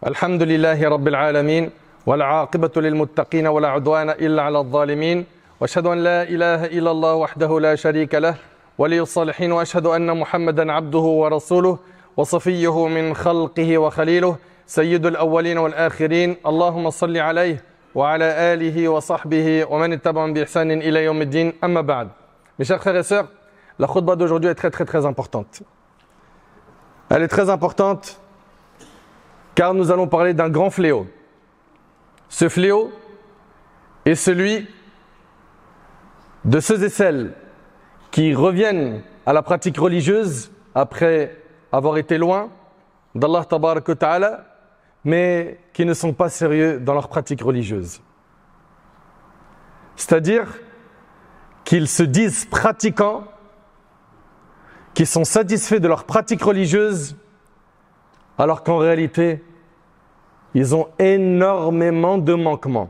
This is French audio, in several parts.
الحمد لله رب العالمين والعاقبة للمتقين ولا عدوان إلا على الظالمين وأشهد أن لا إله إلا الله وحده لا شريك له ولي الصالحين وأشهد أن محمدا عبده ورسوله وصفيه من خلقه وخليله سيد الأولين والآخرين اللهم صل عليه وعلى آله وصحبه ومن اتبعهم بإحسان إلى يوم الدين أما بعد. Mes chers frères et sœurs, la khutbah d'aujourd'hui est très importante. Elle est très importante car nous allons parler d'un grand fléau. Ce fléau est celui de ceux et celles qui reviennent à la pratique religieuse après avoir été loin d'Allah Tabarak wa Ta'ala, mais qui ne sont pas sérieux dans leur pratique religieuse. C'est-à-dire qu'ils se disent pratiquants, qui sont satisfaits de leur pratique religieuse, alors qu'en réalité, ils ont énormément de manquements.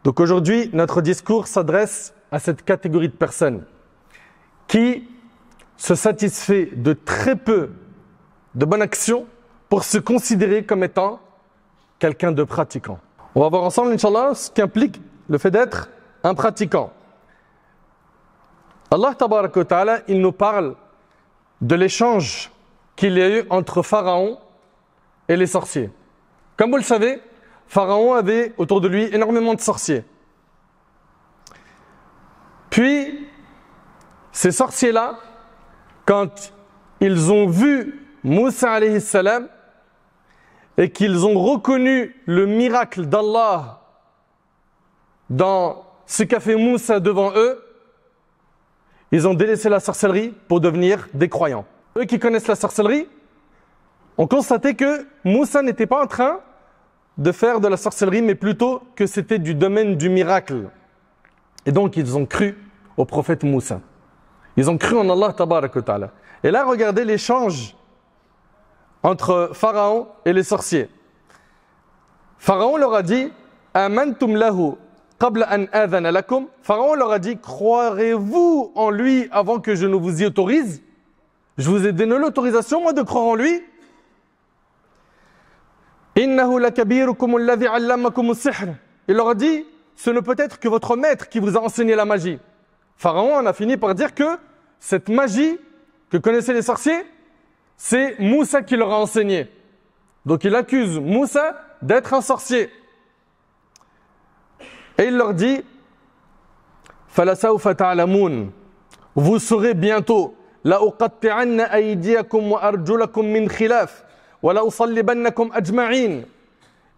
Donc aujourd'hui, notre discours s'adresse à cette catégorie de personnes qui se satisfait de très peu de bonnes actions pour se considérer comme étant quelqu'un de pratiquant. On va voir ensemble, Inch'Allah, ce qui implique le fait d'être un pratiquant. Allah Tabarak wa Ta'ala, il nous parle de l'échange qu'il y a eu entre Pharaon et les sorciers. Comme vous le savez, Pharaon avait autour de lui énormément de sorciers. Puis, ces sorciers-là, quand ils ont vu Moussa alayhi salam et qu'ils ont reconnu le miracle d'Allah dans ce qu'a fait Moussa devant eux, ils ont délaissé la sorcellerie pour devenir des croyants. Eux qui connaissent la sorcellerie ont constaté que Moussa n'était pas en train de faire de la sorcellerie, mais plutôt que c'était du domaine du miracle. Et donc ils ont cru au prophète Moussa. Ils ont cru en Allah Tabarak wa Ta'ala. Et là, regardez l'échange entre Pharaon et les sorciers. Pharaon leur a dit « Amantum lahu qabla an adhana lakum » Pharaon leur a dit « Croirez-vous en lui avant que je ne vous y autorise ?» Je vous ai donné l'autorisation, moi, de croire en lui. « Innahu lakabirukum alladhi allamakum as-sihr » Il leur a dit « Ce ne peut être que votre maître qui vous a enseigné la magie. » Pharaon en a fini par dire que cette magie que connaissaient les sorciers, c'est Moussa qui leur a enseigné. Donc il accuse Moussa d'être un sorcier. Et il leur dit فَلَسَوْفَ تَعْلَمُونَ Vous saurez bientôt لَأُقَطِّعَنَّ أَيْدِيَكُمْ وَأَرْجُلَكُمْ مِنْ خِلَافٍ وَلَأُصَلِّبَنَّكُمْ أَجْمَعِينَ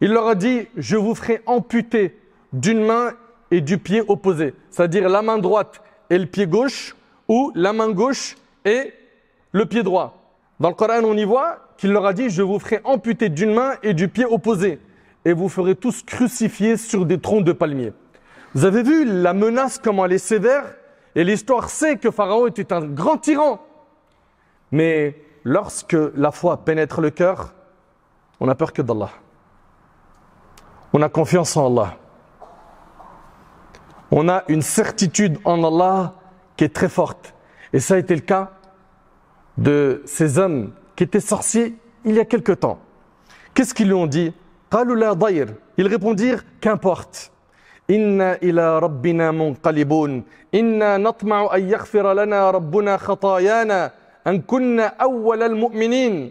Il leur a dit, je vous ferai amputer d'une main et du pied opposé. C'est-à-dire la main droite et le pied gauche, ou la main gauche et le pied droit. Dans le Coran, on y voit qu'il leur a dit, je vous ferai amputer d'une main et du pied opposé. Et vous ferez tous crucifiés sur des troncs de palmiers. Vous avez vu la menace, comment elle est sévère? Et l'histoire sait que Pharaon était un grand tyran. Mais lorsque la foi pénètre le cœur, on n'a peur que d'Allah. On a confiance en Allah. On a une certitude en Allah qui est très forte. Et ça a été le cas de ces hommes qui étaient sorciers il y a quelque temps. Qu'est-ce qu'ils lui ont dit? Ils répondirent, qu'importe. Inna ila rabbina munqalibun. Inna natma'u an yaghfira lana rabbuna khatayana an kunna awwal al-mu'minin.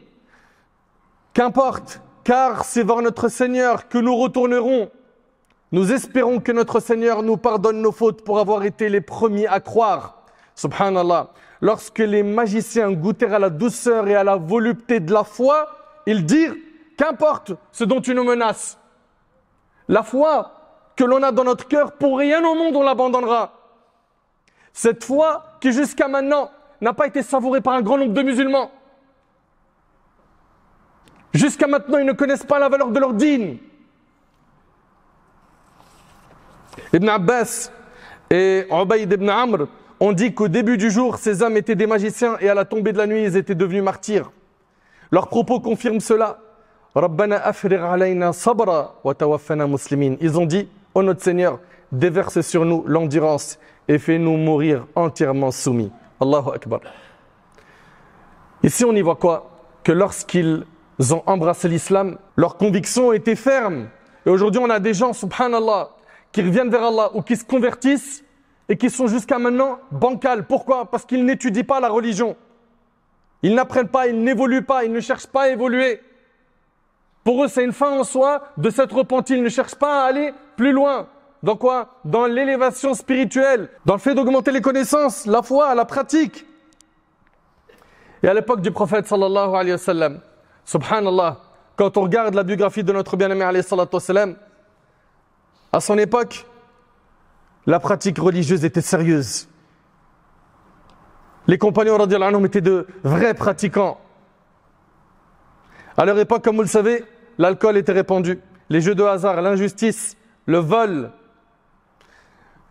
Qu'importe, car c'est vers notre Seigneur que nous retournerons. Nous espérons que notre Seigneur nous pardonne nos fautes pour avoir été les premiers à croire. Subhanallah. Lorsque les magiciens goûtèrent à la douceur et à la volupté de la foi, ils dirent, qu'importe ce dont tu nous menaces. La foi que l'on a dans notre cœur, pour rien au monde on l'abandonnera. Cette foi qui jusqu'à maintenant n'a pas été savourée par un grand nombre de musulmans. Jusqu'à maintenant, ils ne connaissent pas la valeur de leur dîn. Ibn Abbas et Ubayd ibn Amr ont dit qu'au début du jour, ces hommes étaient des magiciens et à la tombée de la nuit, ils étaient devenus martyrs. Leurs propos confirment cela. Rabbana afrigh alayna sabra wa tawaffana muslimin. Ils ont dit, ô notre Seigneur, déverse sur nous l'endurance et fais-nous mourir entièrement soumis. Allahu Akbar. Ici, on y voit quoi? Que lorsqu'ils ils ont embrassé l'islam, leurs convictions étaient fermes. Et aujourd'hui, on a des gens, subhanallah, qui reviennent vers Allah ou qui se convertissent et qui sont jusqu'à maintenant bancals. Pourquoi? Parce qu'ils n'étudient pas la religion. Ils n'apprennent pas, ils n'évoluent pas, ils ne cherchent pas à évoluer. Pour eux, c'est une fin en soi de s'être repenti. Ils ne cherchent pas à aller plus loin. Dans quoi? Dans l'élévation spirituelle, dans le fait d'augmenter les connaissances, la foi, la pratique. Et à l'époque du prophète sallallahu alayhi wa sallam, subhanallah, quand on regarde la biographie de notre bien-aimé alayhi salatu wa sallam, à son époque, la pratique religieuse était sérieuse. Les compagnons radiyallahu anhum étaient de vrais pratiquants. À leur époque, comme vous le savez, l'alcool était répandu. Les jeux de hasard, l'injustice, le vol,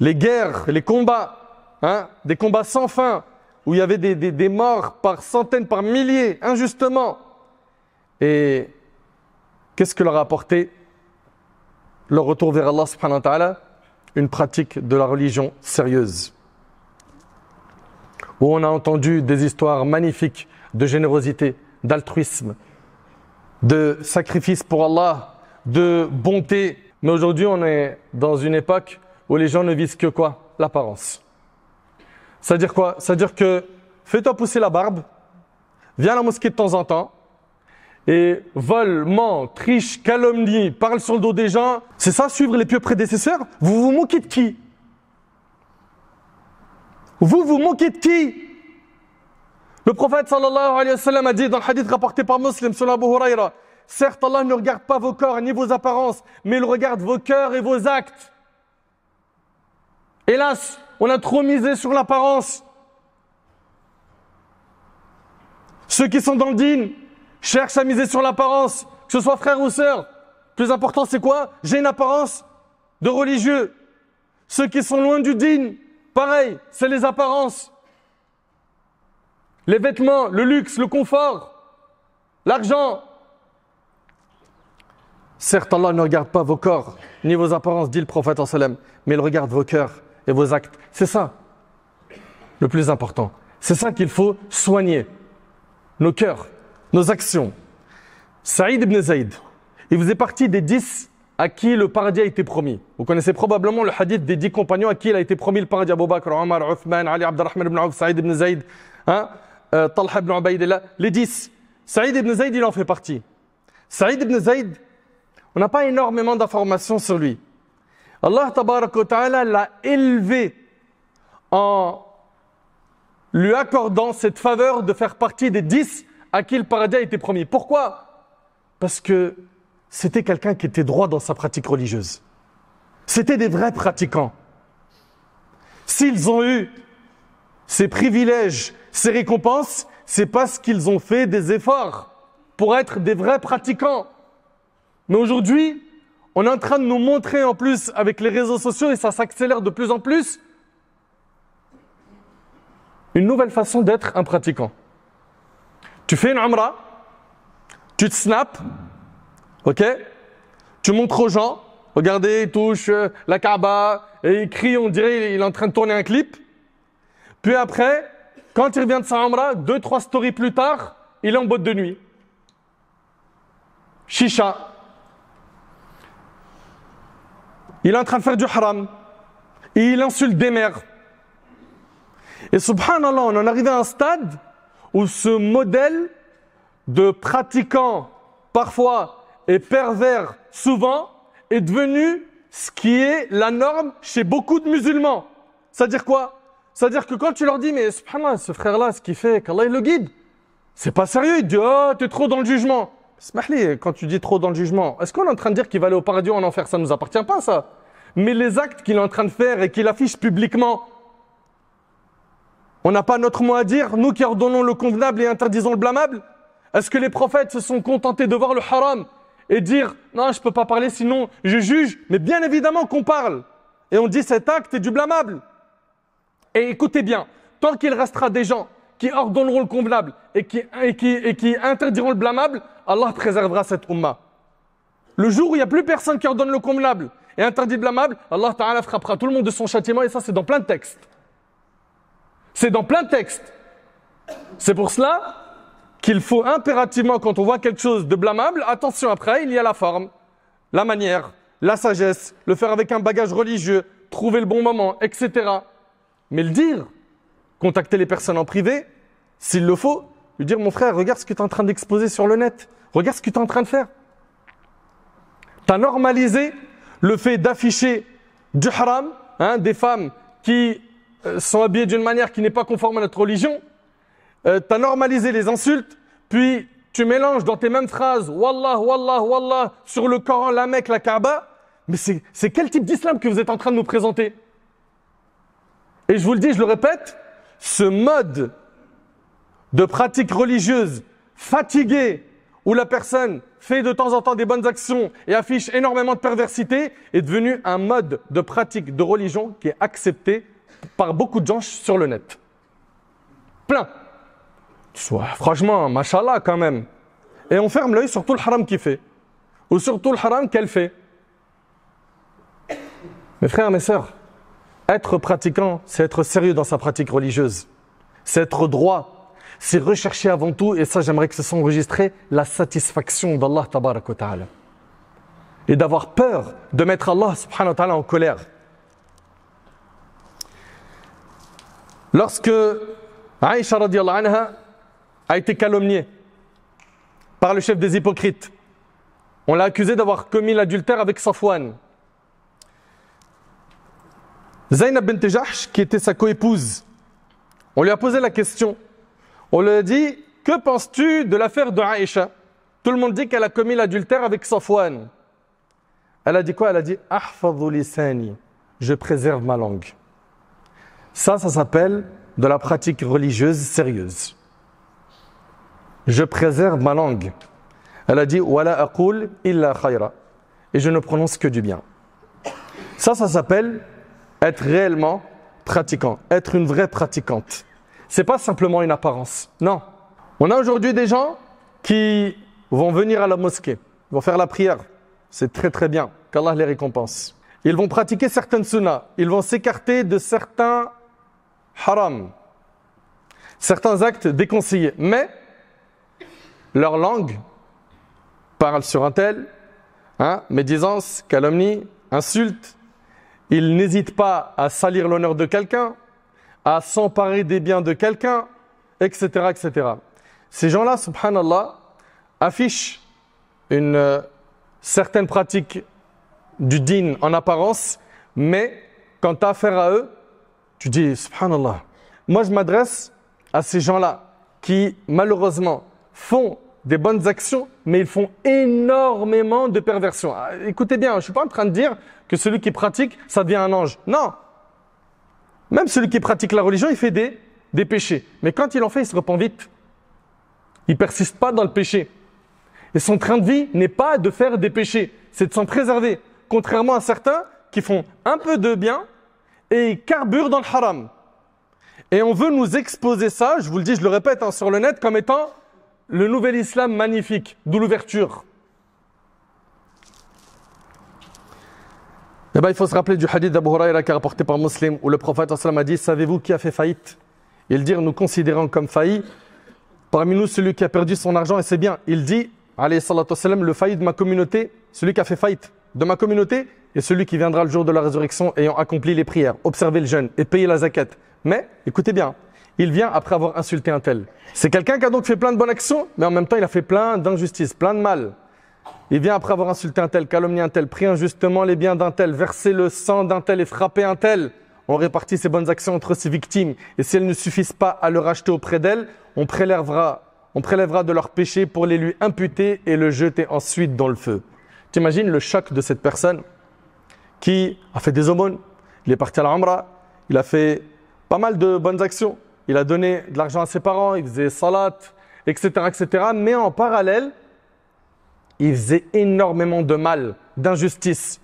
les guerres, les combats, des combats sans fin, où il y avait des morts par centaines, par milliers, injustement. Et qu'est-ce que leur a apporté leur retour vers Allah subhanahu wa ta'ala? Une pratique de la religion sérieuse. Où on a entendu des histoires magnifiques de générosité, d'altruisme, de sacrifice pour Allah, de bonté. Mais aujourd'hui, on est dans une époque où les gens ne visent que quoi? L'apparence. C'est-à-dire quoi? C'est-à-dire que fais-toi pousser la barbe, viens à la mosquée de temps en temps, et vole, ment, triche, calomnie, parle sur le dos des gens. C'est ça, suivre les pieux prédécesseurs? Vous vous moquez de qui? Vous vous moquez de qui? Le prophète sallallahu alayhi wa sallam a dit dans le hadith rapporté par Muslim sur Abu Huraira, certes Allah ne regarde pas vos corps ni vos apparences, mais il regarde vos cœurs et vos actes. Hélas, on a trop misé sur l'apparence. Ceux qui sont dans le dîn cherchent à miser sur l'apparence, que ce soit frère ou sœur. Le plus important c'est quoi? J'ai une apparence de religieux. Ceux qui sont loin du dîn, pareil, c'est les apparences. Les vêtements, le luxe, le confort, l'argent. Certes, Allah ne regarde pas vos corps, ni vos apparences, dit le prophète sallallahu alayhi wa sallam, mais il regarde vos cœurs et vos actes. C'est ça, le plus important. C'est ça qu'il faut soigner. Nos cœurs, nos actions. Saïd ibn Zayd, il faisait partie des 10 à qui le paradis a été promis. Vous connaissez probablement le hadith des 10 compagnons à qui il a été promis le paradis. Abu Bakr, Omar, Uthman, Ali, Abdurrahman ibn Auf, Saïd ibn Zayd, Talha ibn Ubaydillah, les 10. Saïd ibn Zayd, il en fait partie. Saïd ibn Zayd, on n'a pas énormément d'informations sur lui. Allah tabaraka wa ta'ala l'a élevé en lui accordant cette faveur de faire partie des 10 à qui le paradis a été promis. Pourquoi? Parce que c'était quelqu'un qui était droit dans sa pratique religieuse. C'était des vrais pratiquants. S'ils ont eu ces privilèges, ces récompenses, c'est parce qu'ils ont fait des efforts pour être des vrais pratiquants. Mais aujourd'hui, on est en train de nous montrer en plus avec les réseaux sociaux, et ça s'accélère de plus en plus, une nouvelle façon d'être un pratiquant. Tu fais une umrah, tu te snaps, ok? Tu montres aux gens, regardez, il touche la Kaaba, et il crie, on dirait qu'il est en train de tourner un clip. Puis après, quand il revient de sa umrah, 2-3 stories plus tard, il est en boîte de nuit. Chicha. Il est en train de faire du haram. Et il insulte des mères. Et subhanallah, on en est arrivé à un stade où ce modèle de pratiquant, parfois, et pervers, souvent, est devenu ce qui est la norme chez beaucoup de musulmans. C'est-à-dire quoi? C'est-à-dire que quand tu leur dis, mais subhanallah, ce frère-là, ce qu'il fait, qu'Allah il le guide, c'est pas sérieux. Il dit, oh, t'es trop dans le jugement. Smahli, quand tu dis trop dans le jugement, est-ce qu'on est en train de dire qu'il va aller au paradis ou en enfer? Ça ne nous appartient pas, ça. Mais les actes qu'il est en train de faire et qu'il affiche publiquement, on n'a pas notre mot à dire, nous qui ordonnons le convenable et interdisons le blâmable? Est-ce que les prophètes se sont contentés de voir le haram et dire « Non, je ne peux pas parler, sinon je juge ». Mais bien évidemment qu'on parle. Et on dit cet acte est du blâmable. Et écoutez bien, tant qu'il restera des gens qui ordonneront le convenable et qui interdiront le blâmable, Allah préservera cette umma. Le jour où il n'y a plus personne qui ordonne le convenable et interdit le blâmable, Allah Ta'ala frappera tout le monde de son châtiment, et ça c'est dans plein de textes. C'est dans plein de textes. C'est pour cela qu'il faut impérativement, quand on voit quelque chose de blâmable, attention après, il y a la forme, la manière, la sagesse, le faire avec un bagage religieux, trouver le bon moment, etc. Mais le dire, contacter les personnes en privé, s'il le faut, lui dire, mon frère, regarde ce que tu es en train d'exposer sur le net, regarde ce que tu es en train de faire. Tu as normalisé le fait d'afficher du haram, des femmes qui sont habillées d'une manière qui n'est pas conforme à notre religion. Tu as normalisé les insultes, puis tu mélanges dans tes mêmes phrases Wallah, Wallah, Wallah sur le Coran, la Mecque, la Kaaba. Mais c'est quel type d'islam que vous êtes en train de nous présenter? Et je vous le dis, je le répète, ce mode de pratique religieuse fatigué, où la personne fait de temps en temps des bonnes actions et affiche énormément de perversité, est devenu un mode de pratique de religion qui est accepté par beaucoup de gens sur le net. Plein. Franchement, mashallah quand même. Et on ferme l'œil sur tout le haram qu'il fait. Ou sur tout le haram qu'elle fait. Mes frères, mes sœurs, être pratiquant, c'est être sérieux dans sa pratique religieuse. C'est être droit. C'est rechercher avant tout, et ça j'aimerais que ce soit enregistré, la satisfaction d'Allah tabarak wa ta'ala. Et d'avoir peur de mettre Allah subhanahu wa ta'ala en colère. Lorsque Aïcha radiallahu anha a été calomniée par le chef des hypocrites, on l'a accusé d'avoir commis l'adultère avec Safwan. Zaynab bint Jahsh, qui était sa coépouse, on lui a posé la question. On lui a dit, que penses-tu de l'affaire de Aïcha? Tout le monde dit qu'elle a commis l'adultère avec Safwan. Elle a dit quoi? Elle a dit, ahfadhu lisani, je préserve ma langue. Ça s'appelle de la pratique religieuse sérieuse. Je préserve ma langue. Elle a dit, wala aqul illa khayra, et je ne prononce que du bien. Ça s'appelle être réellement pratiquant, être une vraie pratiquante. C'est pas simplement une apparence. Non. On a aujourd'hui des gens qui vont venir à la mosquée, vont faire la prière. C'est très très bien, qu'Allah les récompense. Ils vont pratiquer certaines sunnas. Ils vont s'écarter de certains haram, certains actes déconseillés. Mais leur langue parle sur un tel, médisance, calomnie, insulte. Ils n'hésitent pas à salir l'honneur de quelqu'un, à s'emparer des biens de quelqu'un, etc., etc. Ces gens-là, subhanallah, affichent une certaine pratique du dîn en apparence, mais quand tu as affaire à eux, tu dis, subhanallah. Moi, je m'adresse à ces gens-là qui, malheureusement, font des bonnes actions, mais ils font énormément de perversions. Écoutez bien, je ne suis pas en train de dire que celui qui pratique, ça devient un ange. Non. Même celui qui pratique la religion, il fait des péchés. Mais quand il en fait, il se repent vite. Il ne persiste pas dans le péché. Et son train de vie n'est pas de faire des péchés, c'est de s'en préserver. Contrairement à certains qui font un peu de bien et carburent dans le haram. Et on veut nous exposer ça, je vous le dis, je le répète sur le net, comme étant le nouvel islam magnifique, d'où l'ouverture. Eh bien, il faut se rappeler du hadith d'Abu Huraira qui est rapporté par Muslim, où le prophète a dit, savez-vous qui a fait faillite? Il dit, nous considérons comme failli, parmi nous celui qui a perdu son argent, et c'est bien. Il dit, alayhi salatu wassalam, le failli de ma communauté, celui qui a fait faillite de ma communauté, et celui qui viendra le jour de la résurrection ayant accompli les prières, observé le jeûne et payé la zakat. Mais, écoutez bien, il vient après avoir insulté un tel. C'est quelqu'un qui a donc fait plein de bonnes actions, mais en même temps il a fait plein d'injustices, plein de mal. Il vient après avoir insulté un tel, calomnié un tel, pris injustement les biens d'un tel, versé le sang d'un tel et frappé un tel. On répartit ses bonnes actions entre ses victimes. Et si elles ne suffisent pas à le racheter auprès d'elles, on prélèvera de leurs péchés pour les lui imputer et le jeter ensuite dans le feu. Tu imagines le choc de cette personne qui a fait des aumônes, il est parti à la Umrah, il a fait pas mal de bonnes actions. Il a donné de l'argent à ses parents, il faisait salat, etc., etc. Mais en parallèle, il faisait énormément de mal, d'injustice.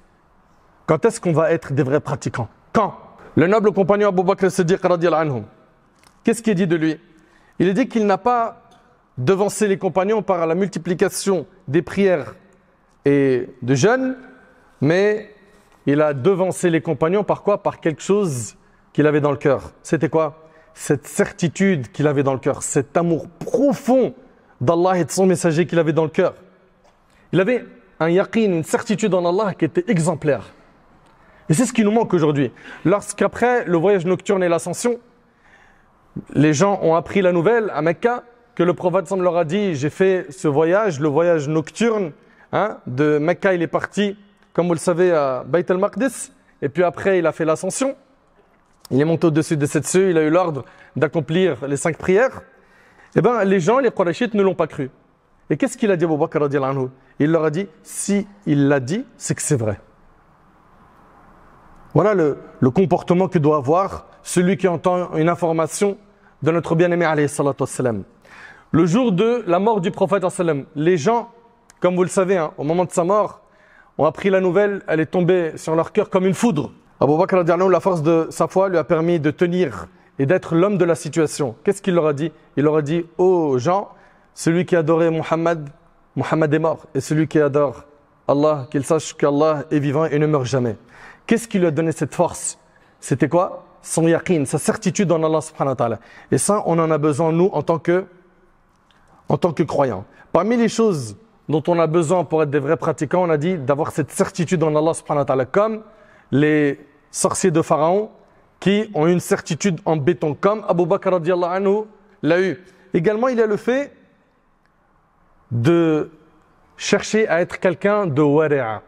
Quand est-ce qu'on va être des vrais pratiquants? Quand? Le noble compagnon Abu Bakr as-Siddiq radiyallahu anhu, qu'est-ce qu'il dit de lui? Il dit qu'il n'a pas devancé les compagnons par la multiplication des prières et de jeûnes, mais il a devancé les compagnons par quoi? Par quelque chose qu'il avait dans le cœur. C'était quoi? Cette certitude qu'il avait dans le cœur, cet amour profond d'Allah et de son messager qu'il avait dans le cœur. Il avait un yaqin, une certitude en Allah qui était exemplaire. Et c'est ce qui nous manque aujourd'hui. Lorsqu'après le voyage nocturne et l'ascension, les gens ont appris la nouvelle à Mecca que le prophète leur a dit « J'ai fait ce voyage, le voyage nocturne. De Mecca, il est parti, comme vous le savez, à Bayt al-Maqdis. Et puis après, il a fait l'ascension. Il est monté au-dessus de cette cieux. Il a eu l'ordre d'accomplir les 5 prières. Eh bien, les gens, les Qurayshites, ne l'ont pas cru. Et qu'est-ce qu'il a dit Abu Bakr radiyallahu anhu? Il leur a dit « Si il l'a dit, c'est que c'est vrai. » Voilà le comportement que doit avoir celui qui entend une information de notre bien-aimé alayhi salatu wassalam. Le jour de la mort du prophète sallam, les gens, comme vous le savez, au moment de sa mort, ont appris la nouvelle, elle est tombée sur leur cœur comme une foudre. Abu Bakr radiyallahu anhu, la force de sa foi lui a permis de tenir et d'être l'homme de la situation. Qu'est-ce qu'il leur a dit? Il leur a dit « Ô gens, celui qui adorait Muhammad, Muhammad est mort. Et celui qui adore Allah, qu'il sache qu'Allah est vivant et ne meurt jamais. » Qu'est-ce qui lui a donné cette force? C'était quoi? Son yaqin, sa certitude en Allah subhanahu wa ta'ala. Et ça, on en a besoin, nous, en tant que croyants. Parmi les choses dont on a besoin pour être des vrais pratiquants, on a dit d'avoir cette certitude en Allah subhanahu wa ta'ala, comme les sorciers de Pharaon qui ont une certitude en béton, comme Abu Bakr radiyallahu anhu l'a eu. Également, il y a le fait de chercher à être quelqu'un de wari'a.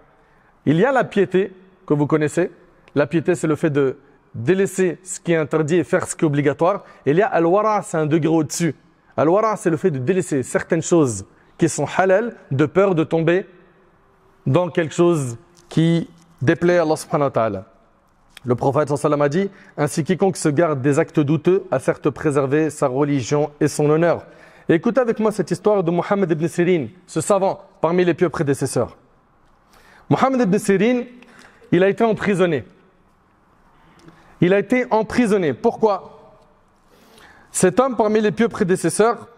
Il y a la piété, que vous connaissez. La piété, c'est le fait de délaisser ce qui est interdit et faire ce qui est obligatoire. Et il y a al-wara', c'est un degré au-dessus. Al-wara', c'est le fait de délaisser certaines choses qui sont halal, de peur de tomber dans quelque chose qui déplaît à Allah subhanahu wa ta'ala. Le prophète sallallahu alayhi wa sallam a dit « Ainsi quiconque se garde des actes douteux a certes préservé sa religion et son honneur. » Et écoutez avec moi cette histoire de Muhammad ibn Sirin, ce savant parmi les pieux prédécesseurs. Muhammad ibn Sirin, il a été emprisonné. Il a été emprisonné. Pourquoi? Cet homme, parmi les pieux prédécesseurs,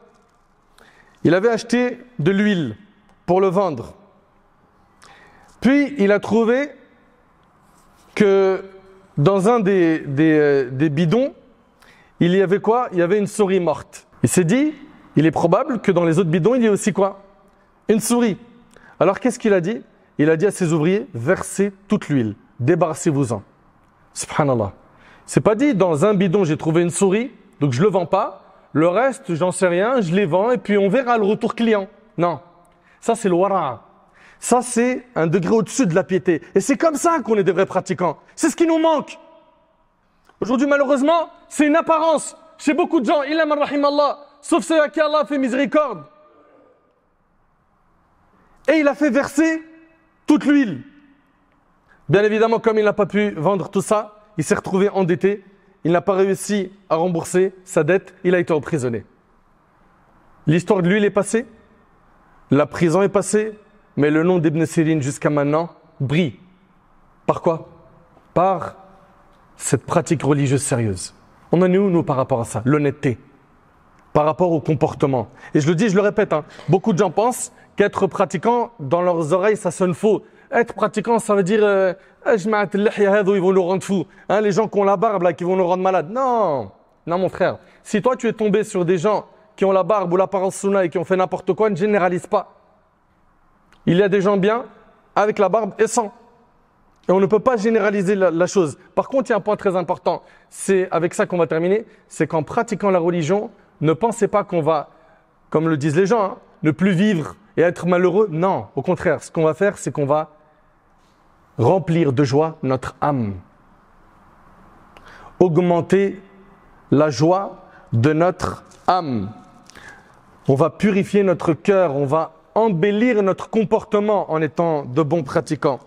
il avait acheté de l'huile pour le vendre. Puis, il a trouvé que dans un des bidons, il y avait quoi? Il y avait une souris morte. Il s'est dit, il est probable que dans les autres bidons, il y ait aussi quoi? Une souris. Alors, qu'est-ce qu'il a dit? Il a dit à ses ouvriers, versez toute l'huile, débarrassez-vous-en. Subhanallah. C'est pas dit, dans un bidon, j'ai trouvé une souris, donc je ne le vends pas. Le reste, j'en sais rien, je les vends et puis on verra le retour client. Non. Ça, c'est le wara'. Ça, c'est un degré au-dessus de la piété. Et c'est comme ça qu'on est des vrais pratiquants. C'est ce qui nous manque. Aujourd'hui, malheureusement, c'est une apparence. Chez beaucoup de gens, illa man rahimallah, sauf ceux à qui Allah fait miséricorde. Et il a fait verser toute l'huile. Bien évidemment, comme il n'a pas pu vendre tout ça, il s'est retrouvé endetté. Il n'a pas réussi à rembourser sa dette. Il a été emprisonné. L'histoire de l'huile est passée. La prison est passée. Mais le nom d'Ibn Sirin jusqu'à maintenant brille. Par quoi? Par cette pratique religieuse sérieuse. On en est où, nous, par rapport à ça? L'honnêteté. Par rapport au comportement. Et je le dis, je le répète, beaucoup de gens pensent qu'être pratiquant, dans leurs oreilles, ça sonne faux. Être pratiquant, ça veut dire ils vont nous rendre fous. Les gens qui ont la barbe, là, qui vont nous rendre malades. Non, non, mon frère. Si toi, tu es tombé sur des gens qui ont la barbe ou l'apparence sunna et qui ont fait n'importe quoi, ne généralise pas. Il y a des gens bien avec la barbe et sans. Et on ne peut pas généraliser la chose. Par contre, il y a un point très important. C'est avec ça qu'on va terminer. C'est qu'en pratiquant la religion, ne pensez pas qu'on va, comme le disent les gens, ne plus vivre et être malheureux. Non, au contraire, ce qu'on va faire, c'est qu'on va remplir de joie notre âme. Augmenter la joie de notre âme. On va purifier notre cœur, on va embellir notre comportement en étant de bons pratiquants.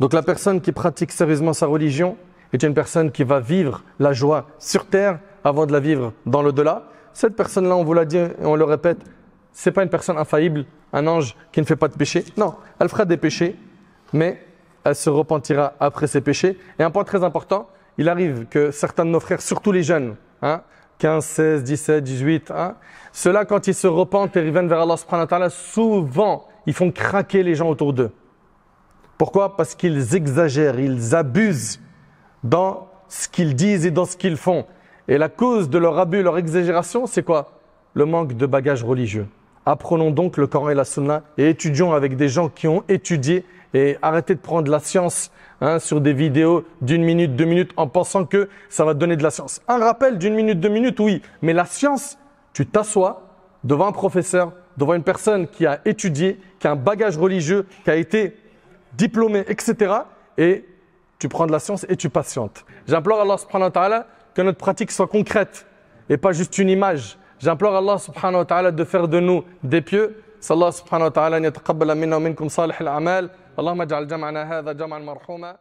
Donc la personne qui pratique sérieusement sa religion est une personne qui va vivre la joie sur terre avant de la vivre dans l'au-delà. Cette personne-là, on vous l'a dit et on le répète, c'est pas une personne infaillible, un ange qui ne fait pas de péché. Non, elle fera des péchés, mais elle se repentira après ses péchés. Et un point très important, il arrive que certains de nos frères, surtout les jeunes, 15, 16, 17, 18, ceux-là, quand ils se repentent et reviennent vers Allah subhanahu wa ta'ala, souvent, ils font craquer les gens autour d'eux. Pourquoi? Parce qu'ils exagèrent, ils abusent dans ce qu'ils disent et dans ce qu'ils font. Et la cause de leur abus, leur exagération, c'est quoi? le manque de bagages religieux. Apprenons donc le Coran et la Sunna et étudions avec des gens qui ont étudié et arrêtez de prendre la science sur des vidéos d'1 minute, 2 minutes en pensant que ça va donner de la science. Un rappel d'1 minute, 2 minutes, oui, mais la science, tu t'assois devant un professeur, devant une personne qui a étudié, qui a un bagage religieux, qui a été diplômé, etc. et tu prends de la science et tu patientes. J'implore Allah subhanahu wa ta'ala que notre pratique soit concrète et pas juste une image. J'implore Allah subhanahu wa ta'ala de faire de nous des pieux. Sallallahu subhanahu wa ta'ala an yataqabbala minna wa minkum salih al-a'mal. Allahumma ij'al jam'ana hadha jam'an marhuma.